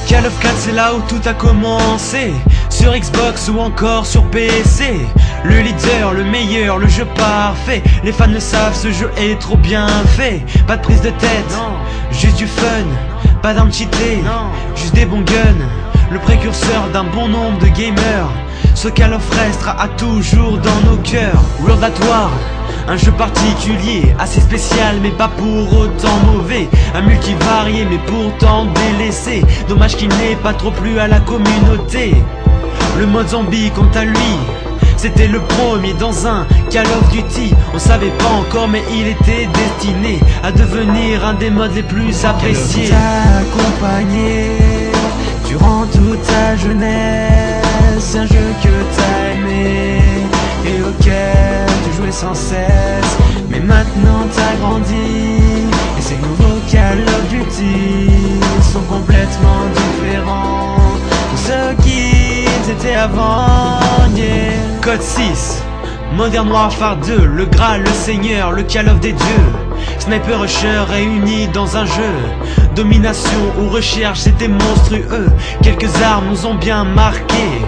Call of 4 c'est là où tout a commencé, sur Xbox ou encore sur PC. Le leader, le meilleur, le jeu parfait. Les fans le savent, ce jeu est trop bien fait. Pas de prise de tête, non. Juste du fun. Pas d'armes cheatées, juste des bons guns. Le précurseur d'un bon nombre de gamers. Ce Call of restera à toujours dans nos cœurs. World at War, un jeu particulier, assez spécial mais pas pour autant mauvais. Un multivarié mais pourtant délaissé. Dommage qu'il n'ait pas trop plu à la communauté. Le mode zombie quant à lui, c'était le premier dans un Call of Duty. On savait pas encore mais il était destiné à devenir un des modes les plus appréciés. Call of t'a accompagné durant toute ta jeunesse. Un jeu que t'as aimé et auquel tu jouais sans cesse. Mais maintenant t'as grandi et ces nouveaux Call of Duty sont complètement différents de ceux qu'ils étaient avant, yeah. Code 6, Modern Warfare 2, le Graal, le Seigneur, le Call of des dieux. Sniper Rusher réunis dans un jeu. Domination ou recherche, c'était monstrueux. Quelques armes nous ont bien marqué.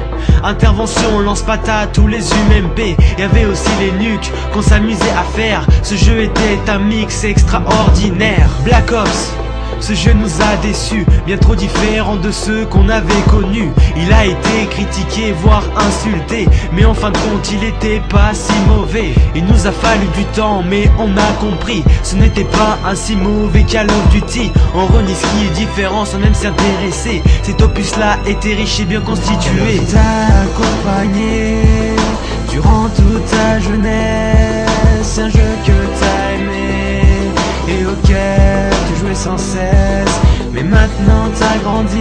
Intervention, lance-patate ou les UMP. Y'avait aussi les nukes qu'on s'amusait à faire. Ce jeu était un mix extraordinaire. Black Ops, ce jeu nous a déçus, bien trop différent de ceux qu'on avait connus. Il a été critiqué, voire insulté, mais en fin de compte il était pas si mauvais. Il nous a fallu du temps, mais on a compris, ce n'était pas un si mauvais Call of Duty. On renie ce qui est différent sans même s'y intéresser. Cet opus là était riche et bien constitué. T'a accompagné durant toute ta jeunesse. Un jeu que t'as aimé et auquel tu jouais sans cesse. Mais maintenant t'as grandi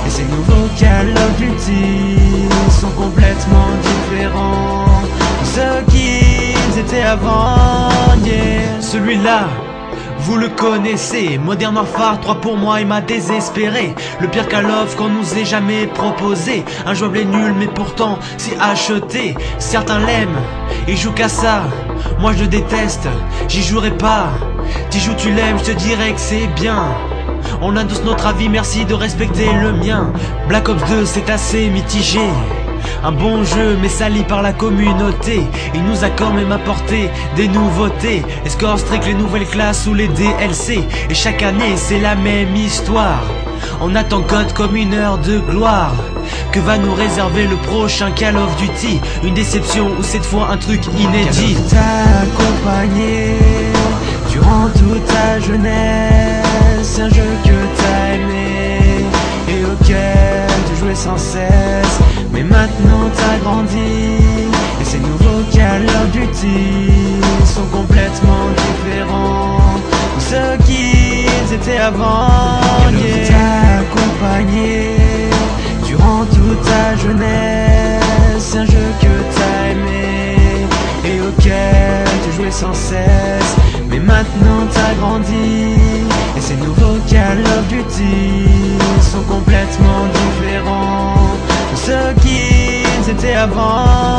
et ces nouveaux Call of Duty sont complètement différents de ceux qu'ils étaient avant, yeah. Celui-là, vous le connaissez, Modern Warfare 3 pour moi il m'a désespéré. Le pire Call of qu'on nous ait jamais proposé. Injouable et nul mais pourtant si acheté. Certains l'aiment, ils jouent qu'à ça. Moi je le déteste, j'y jouerai pas. T'y joues tu l'aimes, je te dirais que c'est bien. On a tous notre avis, merci de respecter le mien. Black Ops 2 c'est assez mitigé. Un bon jeu mais sali par la communauté. Il nous a quand même apporté des nouveautés. Les scores strict, les nouvelles classes ou les DLC. Et chaque année c'est la même histoire. On attend COD comme une heure de gloire. Que va nous réserver le prochain Call of Duty? Une déception ou cette fois un truc inédit? Call of t'a accompagné durant toute ta jeunesse. Un jeu que t'as aimé et auquel tu jouais sans cesse. Mais maintenant t'as grandi et ces nouveaux Call of Duty sont complètement différents de ceux qu'ils étaient avant, yeah. T'a accompagné durant toute ta jeunesse. Un jeu que t'as aimé et auquel tu jouais sans cesse. Mais maintenant t'as grandi et ces nouveaux Call of Duty sont complètement différents de ceux qu'ils étaient avant.